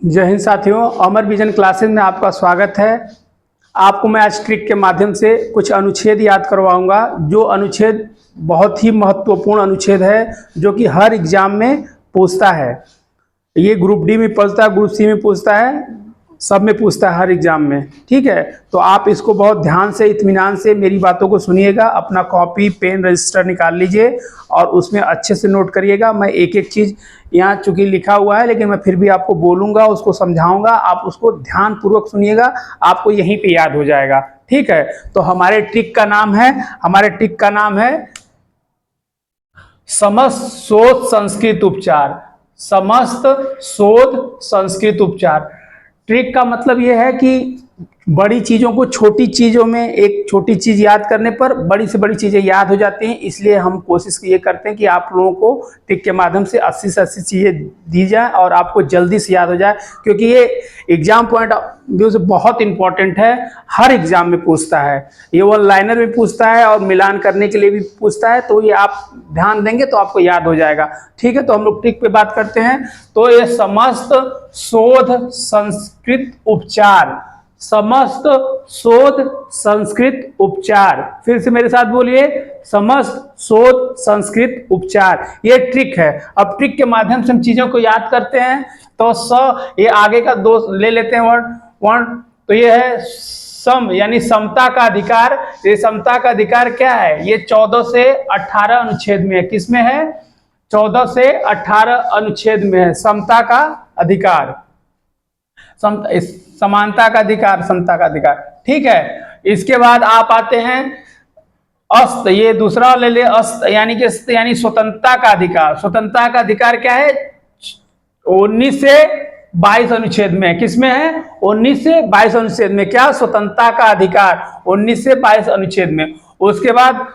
जय हिंद साथियों, अमर vision classes में आपका स्वागत है। आपको मैं आज ट्रिक के माध्यम से कुछ अनुच्छेद याद करवाऊंगा। जो अनुच्छेद बहुत ही महत्वपूर्ण अनुच्छेद है, जो कि हर एग्जाम में पूछता है। ये ग्रुप डी में पूछता है, ग्रुप सी में पूछता है, सब में पूछता है, हर एग्जाम में। ठीक है, तो आप इसको बहुत ध्यान से, इत्मीनान से मेरी बातों को सुनिएगा। अपना कॉपी, पेन, रजिस्टर निकाल लीजिए और उसमें अच्छे से नोट करिएगा। मैं एक एक चीज़ यहाँ चूंकि लिखा हुआ है, लेकिन मैं फिर भी आपको बोलूँगा, उसको समझाऊंगा। आप उसको ध्यानपूर्वक सुनिएगा, आपको यहीं पे याद हो जाएगा। ठीक है, तो हमारे ट्रिक का नाम है समस्त शोध संस्कृत उपचार। समस्त शोध संस्कृत उपचार। ट्रिक का मतलब यह है कि बड़ी चीज़ों को छोटी चीज़ों में, एक छोटी चीज़ याद करने पर बड़ी से बड़ी चीज़ें याद हो जाती हैं। इसलिए हम कोशिश ये करते हैं कि आप लोगों को ट्रिक के माध्यम से 80 से 80 चीज़ें दी जाए और आपको जल्दी से याद हो जाए, क्योंकि ये एग्जाम पॉइंट ऑफ व्यू से बहुत इंपॉर्टेंट है। हर एग्जाम में पूछता है, ये वन लाइनर में पूछता है और मिलान करने के लिए भी पूछता है। तो ये आप ध्यान देंगे तो आपको याद हो जाएगा। ठीक है, तो हम लोग ट्रिक पे बात करते हैं। तो ये समस्त शोध संस्कृत उपचार, समस्त शोध संस्कृत उपचार। फिर से मेरे साथ बोलिए, समस्त शोध संस्कृत उपचार। ये ट्रिक है। अब ट्रिक के माध्यम से हम चीजों को याद करते हैं। तो ये आगे का दो ले लेते हैं वर्ड। तो ये है सम, यानी समता का अधिकार। ये समता का अधिकार क्या है? ये 14 से 18 अनुच्छेद में है। किसमें है? 14 से 18 अनुच्छेद में है समता का अधिकार, समानता का अधिकार, समता का अधिकार। ठीक है, इसके बाद आप आते हैं अस्त। ये दूसरा ले ले, अस्त यानी स्वतंत्रता का अधिकार। स्वतंत्रता का अधिकार क्या है? 19 से 22 अनुच्छेद में। किसमें है? 19 से 22 अनुच्छेद में। क्या? स्वतंत्रता का अधिकार 19 से 22 अनुच्छेद में। उसके बाद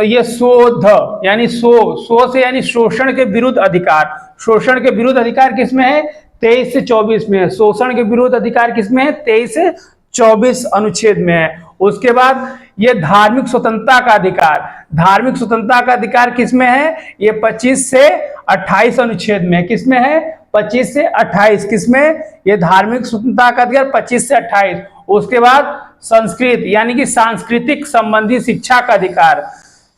ये शोध यानी शो से यानी शोषण के विरुद्ध अधिकार। शोषण के विरुद्ध अधिकार किसमें है? 23 से 24 में है। शोषण के विरुद्ध अधिकार किसमें है? 23 से 24 अनुच्छेद में है। उसके बाद ये धार्मिक स्वतंत्रता का अधिकार। धार्मिक स्वतंत्रता का अधिकार किसमें है? ये 25 से 28 अनुच्छेद में। किसमें है? 25 से 28। किसमें? ये धार्मिक स्वतंत्रता का अधिकार 25 से 28। उसके बाद संस्कृत यानी कि सांस्कृतिक संबंधी शिक्षा का अधिकार।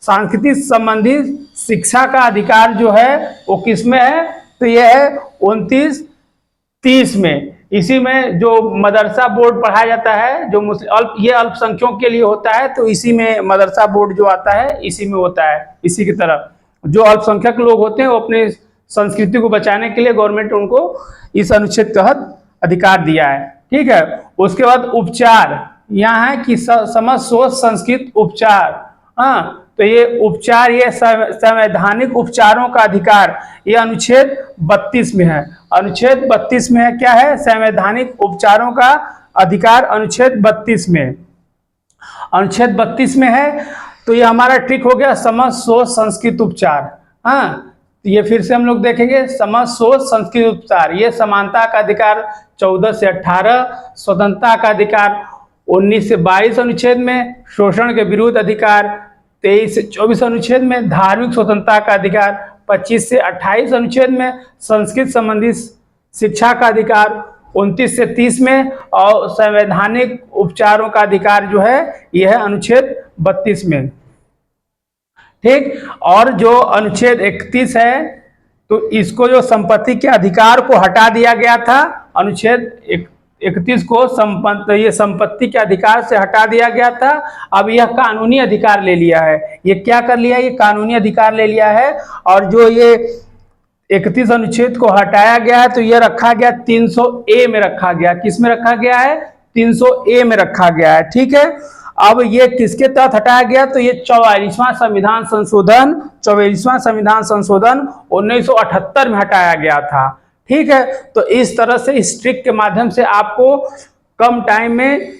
सांस्कृतिक संबंधी शिक्षा का अधिकार जो है वो किसमें है? तो यह है 29-30 में। इसी में जो मदरसा बोर्ड पढ़ाया जाता है, जो ये अल्पसंख्यकों के लिए होता है, तो इसी में मदरसा बोर्ड जो आता है इसी में होता है। इसी की तरफ जो अल्पसंख्यक लोग होते हैं वो अपने संस्कृति को बचाने के लिए गवर्नमेंट उनको इस अनुच्छेद के तहत अधिकार दिया है। ठीक है, उसके बाद उपचार। यहाँ है कि समस्त शोध संस्कृत उपचार। हाँ, तो ये उपचार, ये संवैधानिक उपचारों का अधिकार, ये अनुच्छेद 32 में है। अनुच्छेद 32 में है। क्या है? संवैधानिक उपचारों का अधिकार अनुच्छेद 32 में। अनुच्छेद 32 में है। तो ये हमारा ट्रिक हो गया, समस्त शोध संस्कृत उपचार। हाँ, तो ये फिर से हम लोग देखेंगे, समस्त शोध संस्कृत उपचार। ये समानता का अधिकार 14 से 18, स्वतंत्रता का अधिकार 19 से 22 अनुच्छेद में, शोषण के विरुद्ध अधिकार 23 से 24 अनुच्छेद में, धार्मिक स्वतंत्रता का अधिकार 25 से 28 अनुच्छेद में, संस्कृत संबंधी शिक्षा का अधिकार 29 से 30 में, और संवैधानिक उपचारों का अधिकार जो है यह है अनुच्छेद 32 में। ठीक, और जो अनुच्छेद 31 है, तो इसको जो संपत्ति के अधिकार को हटा दिया गया था, अनुच्छेद 31 को ये संपत्ति के अधिकार से हटा दिया गया था। अब यह कानूनी अधिकार ले लिया है। ये क्या कर लिया? ये कानूनी अधिकार ले लिया है। और जो ये 31 अनुच्छेद को हटाया गया है, तो ये रखा गया 300A में रखा गया। किस में रखा गया है? 300A में रखा गया है। ठीक है, अब ये किसके तहत हटाया गया? तो ये 44वां संविधान संशोधन 1978 में हटाया गया था। ठीक है, तो इस तरह से इस ट्रिक के माध्यम से आपको कम टाइम में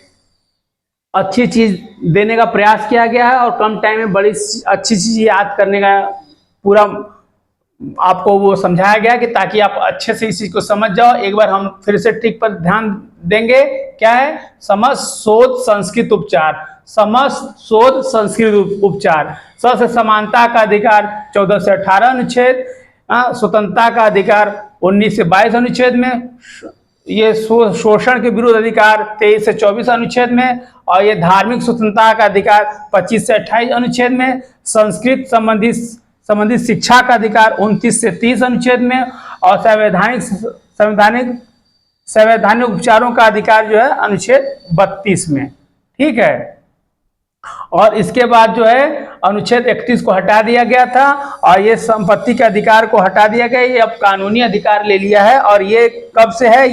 अच्छी चीज देने का प्रयास किया गया है और कम टाइम में बड़ी अच्छी चीज याद करने का पूरा आपको वो समझाया गया कि ताकि आप अच्छे से इस चीज को समझ जाओ। एक बार हम फिर से ट्रिक पर ध्यान देंगे। क्या है? समस्त शोध संस्कृत उपचार। समस्त शोध संस्कृत उपचार। से समानता का अधिकार 14 से 18 अनुच्छेद, स्वतंत्रता का अधिकार 19 से 22 अनुच्छेद में, ये शोषण के विरुद्ध अधिकार 23 से 24 अनुच्छेद में, और ये धार्मिक स्वतंत्रता का अधिकार 25 से 28 अनुच्छेद में, संस्कृत संबंधित शिक्षा का अधिकार 29 से 30 अनुच्छेद में, और संवैधानिक उपचारों का अधिकार जो है अनुच्छेद 32 में। ठीक है, और इसके बाद जो है अनुच्छेद 31 को हटा दिया गया था, और ये संपत्ति के अधिकार को हटा दिया गया, ये अब कानूनी अधिकार ले लिया है। और ये कब से है,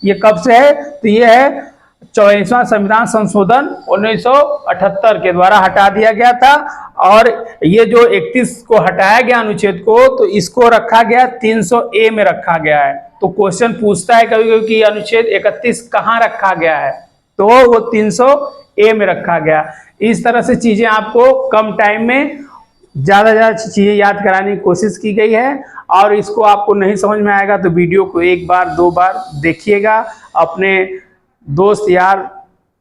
ये कब से है, तो ये है 44वां संविधान संशोधन 1978 के द्वारा हटा दिया गया था। और ये जो 31 को हटाया गया अनुच्छेद को, तो इसको रखा गया 300A में रखा गया है। तो क्वेश्चन पूछता है कभी कभी कि अनुच्छेद 31 कहाँ रखा गया है, तो वो 300A में रखा गया। इस तरह से चीजें आपको कम टाइम में ज्यादा चीजें याद कराने की कोशिश की गई है। और इसको आपको नहीं समझ में आएगा तो वीडियो को 1 बार 2 बार देखिएगा, अपने दोस्त यार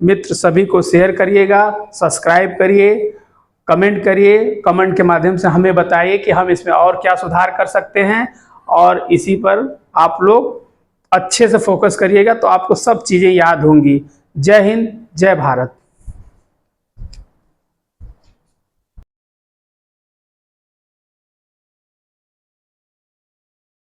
मित्र सभी को शेयर करिएगा, सब्सक्राइब करिए, कमेंट करिए, कमेंट के माध्यम से हमें बताइए कि हम इसमें और क्या सुधार कर सकते हैं। और इसी पर आप लोग अच्छे से फोकस करिएगा तो आपको सब चीज़ें याद होंगी। जय हिंद, जय भारत।